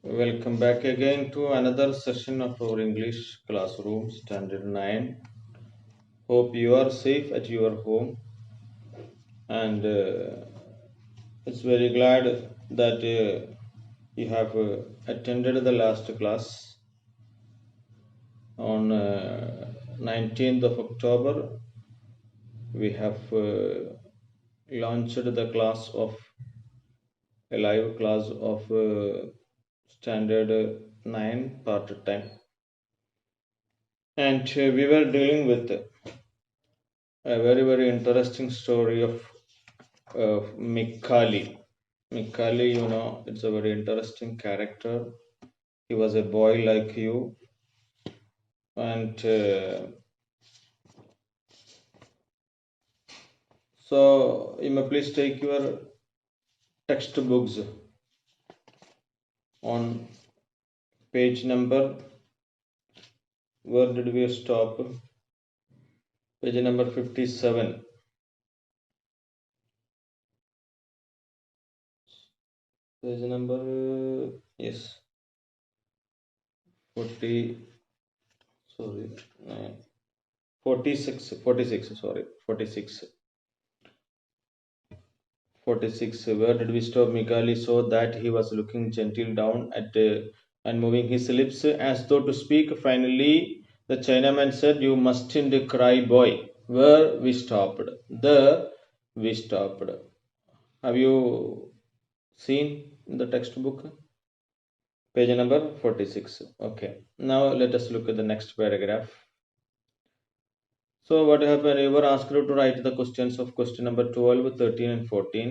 Welcome back again to another session of our English classroom, Standard 9. Hope you are safe at your home, and it's very glad that you have attended the last class on 19th of October. We have launched the class of a live class of Standard 9 part time, and we were dealing with a very interesting story of Mikali. Mikali, it's a very interesting character. He was a boy like you, and so you may please take your textbooks on page number. Where did we stop? Page number 57. Page number yes, 40. Sorry, 46. 46. Sorry, 46. 46. Where did we stop? Mikali saw that he was looking gentle down at and moving his lips as though to speak. Finally, the Chinaman said, "You mustn't cry, boy." Where we stopped. There we stopped. Have you seen the textbook? Page number 46. Okay. Now let us look at the next paragraph. So what happened? You were asked to write the questions of question number 12, 13 and 14.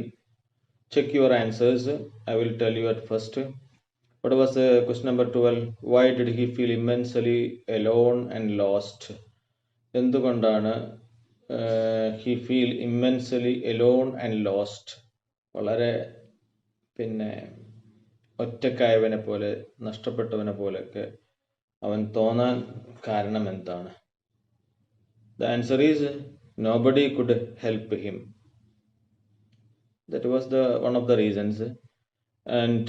Check your answers. I will tell you at first. What was question number 12? Why did he feel immensely alone and lost? എന്തുകൊണ്ടാണ് he feel immensely alone and lost? വളരെ പിന്നെ ഒറ്റക്കായവനെ പോലെ നഷ്ടപ്പെട്ടവനെ പോലെയൊക്കെ അവൻ തോന്നാൻ കാരണം എന്താണ്? The answer is nobody could help him. That was the one of the reasons. And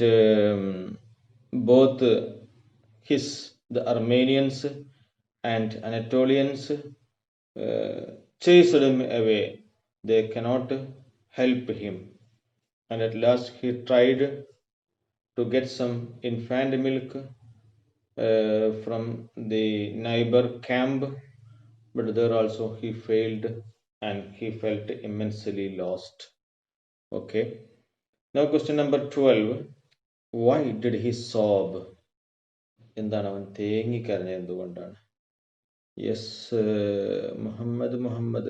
both the Armenians and Anatolians chased him away. They cannot help him. And at last he tried to get some infant milk from the neighbor camp, but there also he failed and he felt immensely lost. Okay. Now question number 12. Why did he sob? എന്താണ് അവൻ തേങ്ങിക്കരഞ്ഞത് എന്തുകൊണ്ടാണ്? Yes, Muhammad.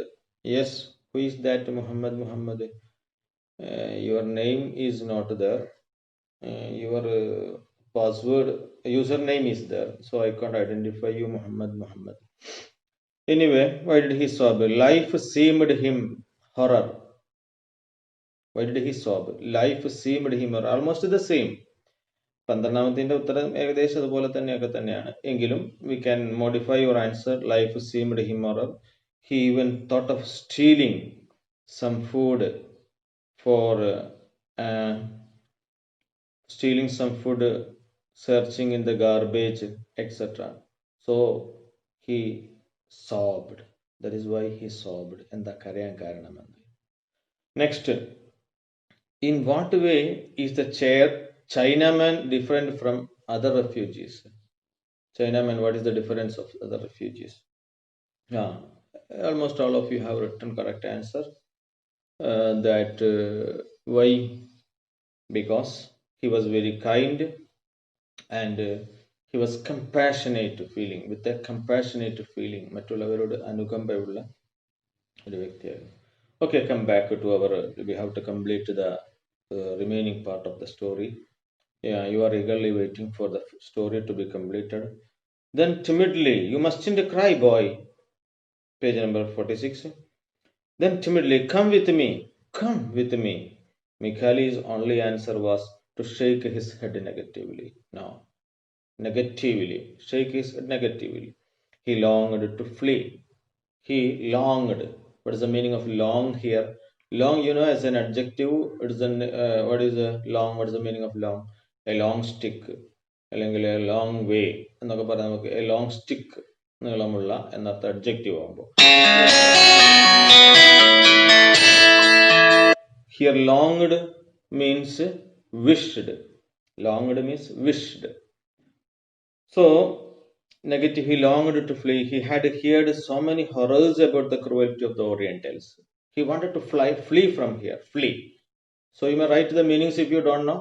Yes, who is that Muhammad? Your name is not there. Your password, username is there. So I can't identify you, Muhammad. Anyway, why did he sob? Life seemed him horror. Why did he sob? Life seemed him horror. Almost the same. 12ാമത്തെ ഉത്തരം ഏകദേശം അതുപോലെ തന്നെയൊക്കെ തന്നെയാണ്. എങ്കിലും we can modify your answer. Life seemed him horror. He even thought of stealing some food searching in the garbage, etc. So he sobbed. That is why he sobbed. എന്താ കരയാൻ കാരണമെന്ന്. Next, in what way is the Chinaman different from other refugees? Chinaman, what is the difference of other refugees? Almost all of you have written correct answer. Why? Because he was very kind and he was compassionate feeling, with a compassionate feeling. മറ്റുള്ളവരോട് അനുകമ്പയുള്ള ഒരു വ്യക്തിയായിരുന്നു. Okay, come back to we have to complete the remaining part of the story. Yeah, you are eagerly waiting for the story to be completed. Then timidly, you mustn't cry, boy. Page number 46. Then timidly, come with me. Mikhali's only answer was to shake his head negatively. No, negatively. Shake his head negatively. He longed to flee. He longed. What is the meaning of long here? Long, as an adjective, it is what is long? What is the meaning of long? A long stick. അല്ലെങ്കിൽ A long way എന്നൊക്കെ പറയാം. നമുക്ക് A long stick, നീളമുള്ള എന്നർത്ഥം adjective ആകുമ്പോൾ. Here longed means wished. Longed means wished. So negative, he longed to flee. He had heard so many horrors about the cruelty of the Orientals. He wanted to flee from here, flee. So you may write the meanings if you don't know.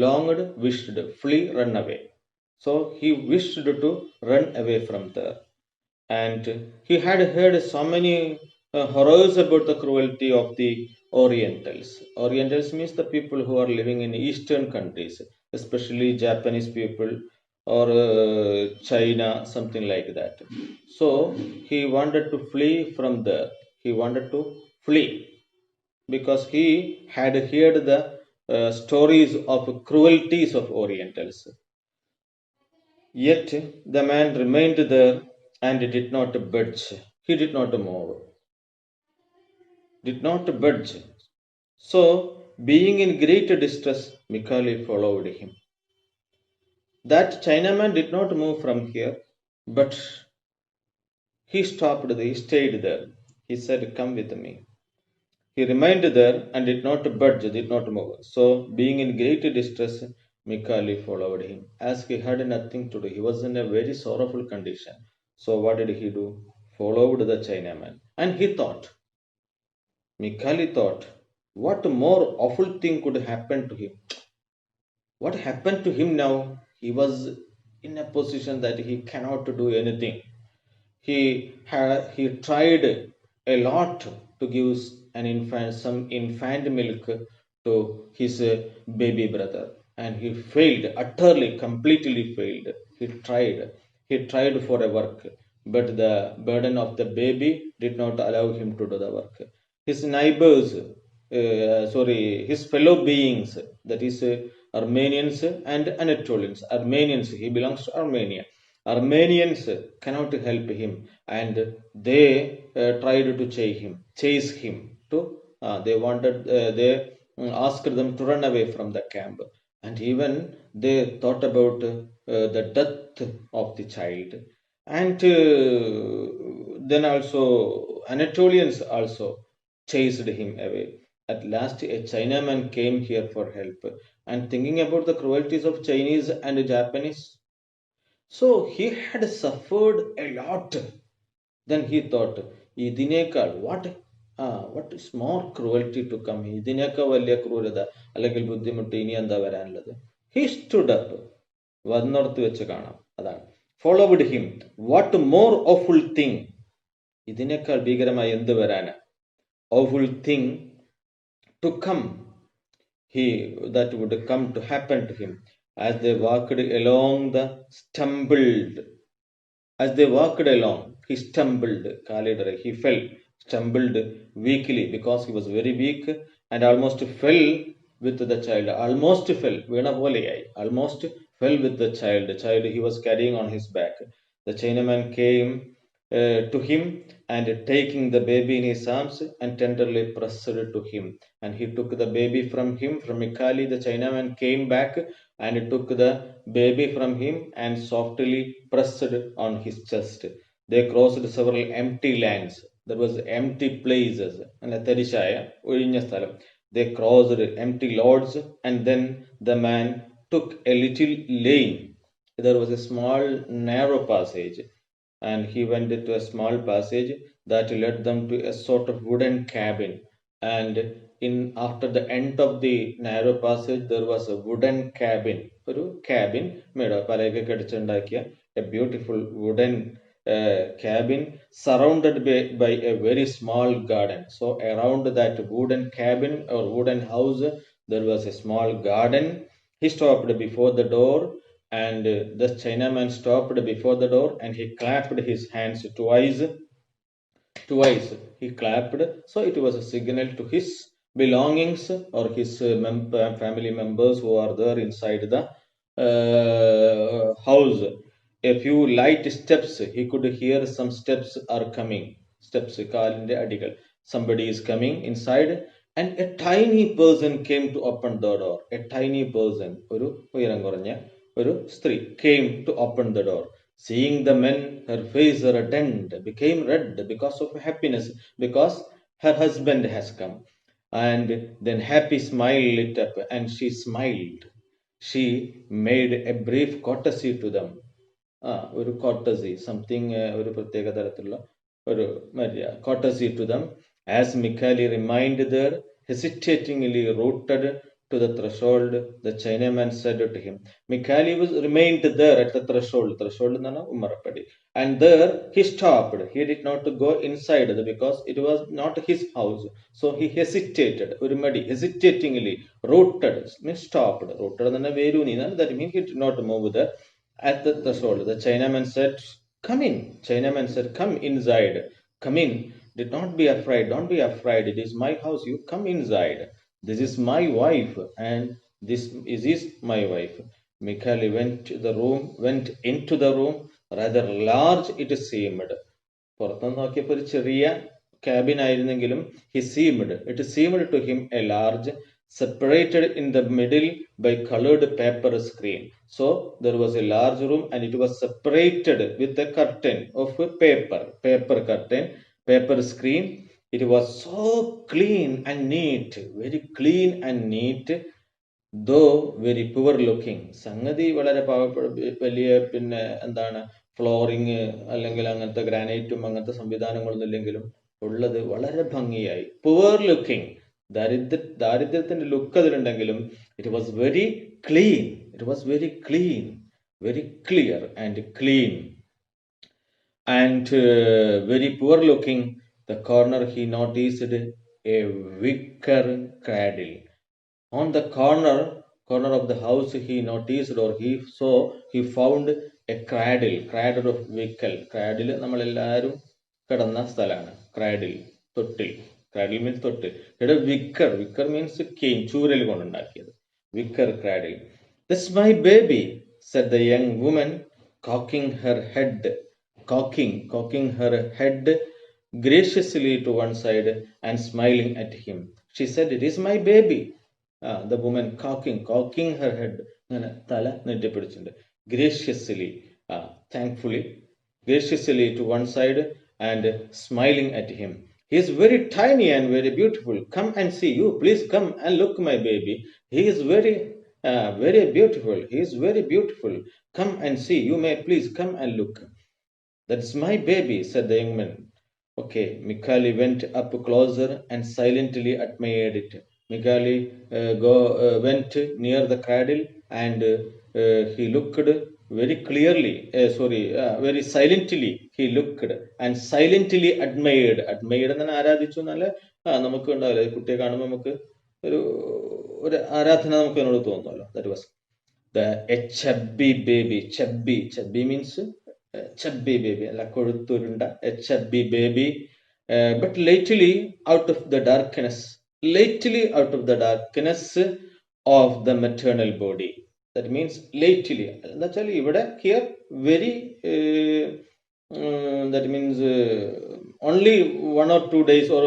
Longed, wished, flee, run away. So he wished to run away from there. And he had heard so many horrors about the cruelty of the Orientals. Orientals means the people who are living in Eastern countries, especially Japanese people or China, something like that. So he wanted to flee from there. He wanted to flee because he had heard the stories of cruelties of Orientals. Yet the man remained there and did not budge. He did not move. Did not budge. So, being in great distress, Mikali followed him. That Chinaman did not move from here, but he stopped, he stayed there. He said, "Come with me." He remained there and did not budge, did not move. So, being in great distress, Mikali followed him. As he had nothing to do, he was in a very sorrowful condition. So, what did he do? Followed the Chinaman. And he thought, Mikali thought, what more awful thing could happen to him? What happened to him now? He was in a position that he cannot do anything. He tried a lot to give some infant milk to his baby brother, and he failed utterly, completely failed. He tried for a work, but the burden of the baby did not allow him to do the work. His neighbors, his fellow beings, that is Armenians and Anatolians. Armenians, he belongs to Armenia. Armenians cannot help him, and they tried to chase him. They asked them to run away from the camp, and even they thought about the death of the child. And then also Anatolians also chased him away. At last, a Chinaman came here for help, and thinking about the cruelties of Chinese and Japanese. So he had suffered a lot. Then he thought, Idinekal, what is more cruelty to come? Idineka valya ക്രൂരത അല്ലെങ്കിൽ ബുദ്ധിമുട്ട് ഇനി എന്താ വരാനുള്ളത്? He stood up. വന്നോർത്ത് വെച്ച് കാണാം. അതാണ്. Followed him. What more awful thing? ഇതിനേക്കാൾ ഭീകരമായി എന്ത് വരാനാ? Awful thing to come. That would come to happen to him. As they walked along, As they walked along, he stumbled. He fell, stumbled weakly because he was very weak, and almost fell with the child. Almost fell. Almost fell with the child. The child he was carrying on his back. The Chinaman came to him, and taking the baby in his arms and tenderly pressed to him. And he took the baby from him, from Mikali. The Chinaman came back and took the baby from him and softly pressed on his chest. They crossed several empty lands. There was empty places. They crossed empty lords, and then the man took a little lane. There was a small narrow passage, and he went into a small passage that led them to a sort of wooden cabin. And after the end of the narrow passage, there was a wooden cabin. ഒരു cabin made of പലകയൊക്കെ അടിച്ചുണ്ടാക്കിയ a beautiful wooden cabin surrounded by a very small garden. So around that wooden cabin or wooden house, there was a small garden. He stopped before the door, and the Chinaman stopped before the door, and he clapped his hands twice. He clapped. So it was a signal to his belongings or his family members who are there inside the house. A few light steps, he could hear some steps are coming. Steps, kalinte adigal. Somebody is coming inside, and a tiny person came to open the door. A tiny person, ഒരു ഉയരം കുറഞ്ഞ ഒരു സ്ത്രീ came to open the door. Seeing the men, her face reddened, became red because of happiness, because her husband has come. And then happy smile lit up, and she smiled. She made a brief courtesy to them. ഒരു courtesy something ഒരു പ്രത്യേക തരത്തിലുള്ള ഒരു മര്യാദ courtesy to them as മിക്കാലി remind ദർ hesitatingly rooted to the threshold. The Chinaman said to him, Mikhaili was remained there at the threshold. Threshold is Umarapadi. And there he stopped. He did not go inside because it was not his house. So he hesitated. Urimadi, hesitatingly rooted means stopped. Rooted that means he did not move there. At the threshold, the Chinaman said, Come in. Chinaman said, Come inside. Come in. Did not be afraid. Don't be afraid. It is my house. You come inside. This is my wife, and this is my wife. Mikhali went into the room, rather large it seemed. പുറത്തുനിന്ന് നോക്കിയപ്പോൾ ഒരു ചെറിയ cabin ആയിരുന്നെങ്കിലും it seemed to him a large, separated in the middle by colored paper screen. So there was a large room and it was separated with a curtain of paper curtain, paper screen. It was so clean and neat, very clean and neat, though very poor looking. സംഗതി വളരെ വലിയ പിന്നെ എന്താണ് flooring അല്ലെങ്കിൽ അങ്ങനത്തെ ഗ്രാനൈറ്റും അങ്ങനത്തെ സംവിധാനങ്ങളൊന്നും ഇല്ലെങ്കിലും ഉള്ളത് വളരെ ഭംഗിയായി. പുവർ ലുക്കിംഗ്, ദാരിദ്ര്യത്തിന്റെ ലുക്ക് അതിലുണ്ടെങ്കിലും it was very clean, very clear and clean and very poor looking. The corner he noticed a wicker cradle. On the corner of the house he noticed, or he found a cradle of wicker. Cradle നമ്മളെല്ലാവരും കിടന്ന സ്ഥലമാണ്. Cradle means തൊട്ടിൽ. ഇവിടെ wicker means cane, ചൂരൽ കൊണ്ടുണ്ടാക്കിയത്. Wicker cradle. That's my baby, said the young woman, cocking her head graciously to one side and smiling at him. She said, It is my baby. The woman cocking her head, തല നെറ്റിപ്പിടിച്ചിട്ടുണ്ട്. Graciously, thankfully, graciously to one side and smiling at him. He is very tiny and very beautiful. Come and see. You please come and look, my baby. He is very beautiful. He is very beautiful. Come and see. You may please come and look. That's my baby, said the young man. Okay, Mikhali went up closer and silently admired it. Mikhali went near the cradle and he looked very clearly, very silently he looked and silently admired. Admired ആരാധിച്ചു എന്നല്ല, നമുക്ക് ഉണ്ടാവില്ല കുട്ടിയെ കാണുമ്പോൾ നമുക്ക് ഒരു ആരാധന നമുക്ക് എന്നോട് തോന്നുമല്ലോ. That was a chubby baby. Chubby means chubby baby, അല്ല കൊഴുത്തുരുണ്ട, a chubby baby, but lately out of the darkness of the maternal body. That means lately എന്താ വെച്ചാൽ ഇവിടെ here very that means only 1 or 2 days or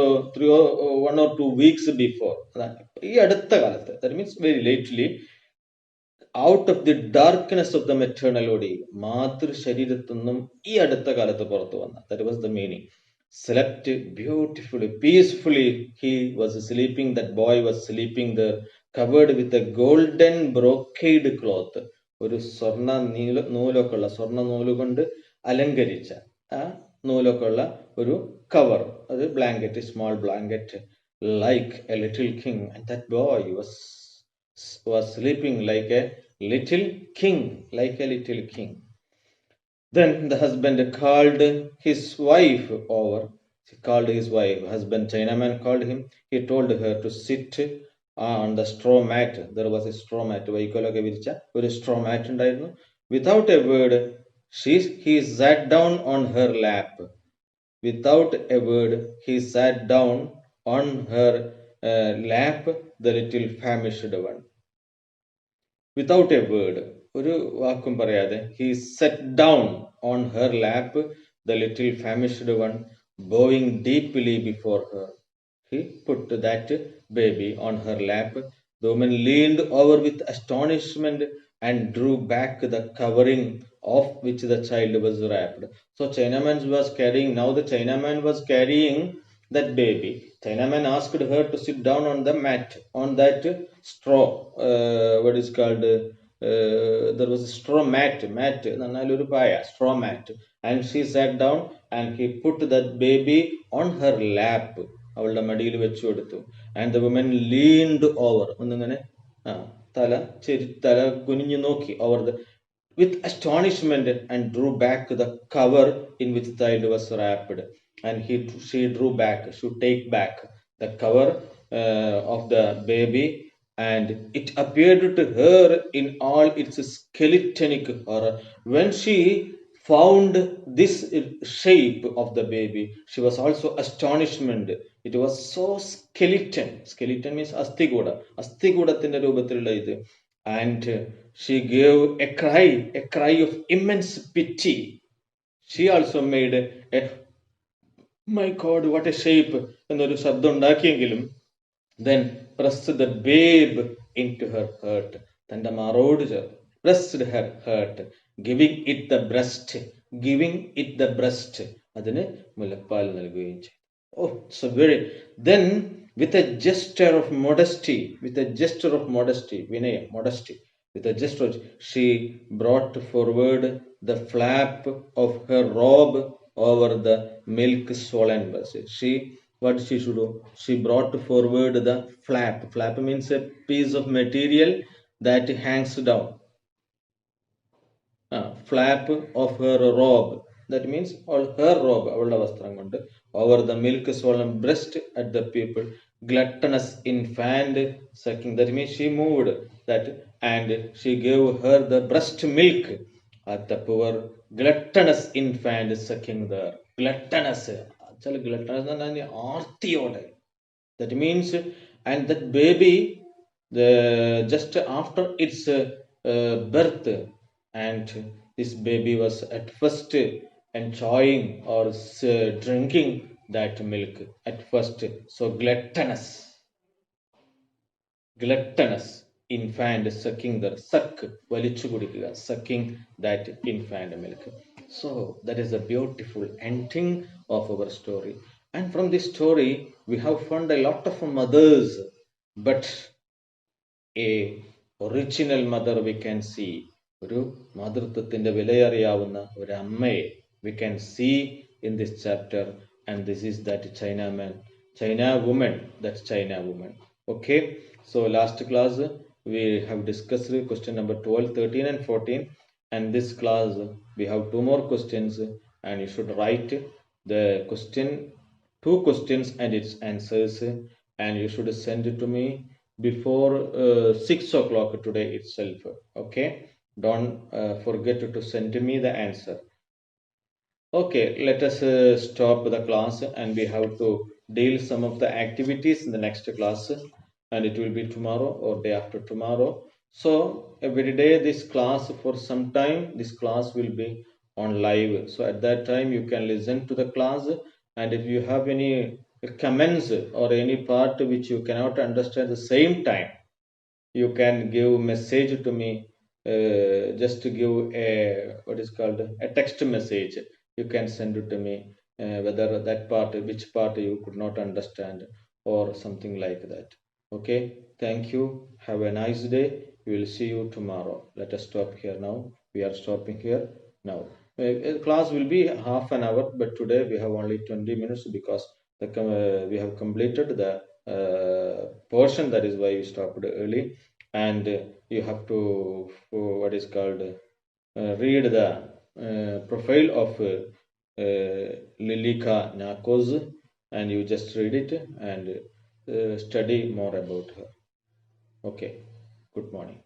1 or 2 weeks before, ഈ അടുത്ത കാലത്ത്, that means very lately, out of the darkness of the maternal body, മാതൃ ശരീരത്തിൽ നിന്നും ഈ അടുത്ത കാലത്ത് പുറത്തു വന്ന. That was the meaning. Slept beautifully, peacefully he was sleeping. That boy was sleeping there, covered with a golden brocade cloth. ഒരു സ്വർണ്ണ നൂലൊക്കെ ഉള്ള, സ്വർണ്ണ നൂലുകൊണ്ട് അലങ്കരിച്ച നൂലൊക്കെ ഉള്ള ഒരു കവർ, അത് blanket, small blanket, like a little king. And that boy was sleeping like a little king. Then the husband called his wife over. Husband Chinaman called him. He told her to sit on the straw mat. There was a straw mat. വൈക്കോലൊക്കെ വിരിച്ച ഒരു straw mat ഉണ്ടായിരുന്നു. Without a word, he sat down on her lap. Lap, the little famished one. Without a word, ഒരു വാക്കും പറയാതെ, he sat down on her lap, the little famished one, bowing deeply before her. He put that baby on her lap. The woman leaned over with astonishment and drew back the covering of which the child was wrapped. So Chinaman was carrying, now the Chinaman was carrying that baby. Chinaman asked her to sit down on the mat, on that straw, what is called, there was a straw mat, straw mat. And she sat down and he put that baby on her lap. അവളുടെ മടിയിൽ വെച്ചു കൊടുത്തു. And the woman leaned over. ഒന്നിങ്ങനെ തല തല കുനിഞ്ഞു നോക്കി over the with astonishment and drew back the cover in which the child was wrapped. And she drew back, she take back the cover of the baby, and it appeared to her in all its skeletonic horror. When she found this shape of the baby, she was also astonishment. It was so skeleton means asthikuda, asthikudathinte രൂപത്തിലുള്ള ഇത്. And she gave a cry of immense pity. She also made a my god, what a shape എന്നൊരു ശബ്ദം ഉണ്ടാക്കിയെങ്കിലും then pressed the babe into her heart. തന്റെ മാറോട് pressed her heart, giving it the breast, അതിന് മുലപ്പാൽ നൽകുകയും ചെയ്തു. Oh, so very. Then with a gesture of modesty, vinaya, modesty, with a gesture, she brought forward the flap of her robe over the milk swollen vessel. What she should do? She brought forward the flap. Flap means a piece of material that hangs down. Flap of her robe. That means all her robe, avളുടെ വസ്ത്രം കൊണ്ട്, over the milk swollen breast at the people. Gluttonous infant sucking. That means she moved that and she gave her the breast milk at the poor gluttonous infant sucking there. Gluttonous. Gluttonous എന്ന് പറഞ്ഞാൽ ആർത്തിയോടെ. That means, and that baby, just after its birth, and this baby was at first enjoying or drinking that milk at first. So gluttonous infant sucking the വലിച്ചു കുടിക്കുക, sucking that infant milk. So that is a beautiful ending of our story. And from this story we have found a lot of mothers, but a original mother we can see. ഒരു മാതൃത്വത്തിന്റെ വിലയറിയാവുന്ന ഒരു അമ്മയെ we can see in this chapter. And this is that China woman. Okay, so last class we have discussed question number 12, 13 and 14. And this class we have 2 more questions, and you should write the two questions and its answers, and you should send it to me before 6 o'clock today itself. Okay, don't forget to send me the answer. Okay, let us stop the class, and we have to deal some of the activities in the next class, and it will be tomorrow or day after tomorrow. So every day this class, for some time this class will be on live. So at that time you can listen to the class, and if you have any comments or any part which you cannot understand the same time, you can give message to me. Just to give a what is called a text message. You can send it to me, whether that part, which part you could not understand or something like that. Okay, thank you, have a nice day. We will see you tomorrow. Let us stop here now. We are stopping here now. Class will be half an hour, but today we have only 20 minutes because we have completed the portion. That is why we stopped early. And you have to what is called read the profile of Lilika Nakos, and you just read it and study more about her. Okay, good morning.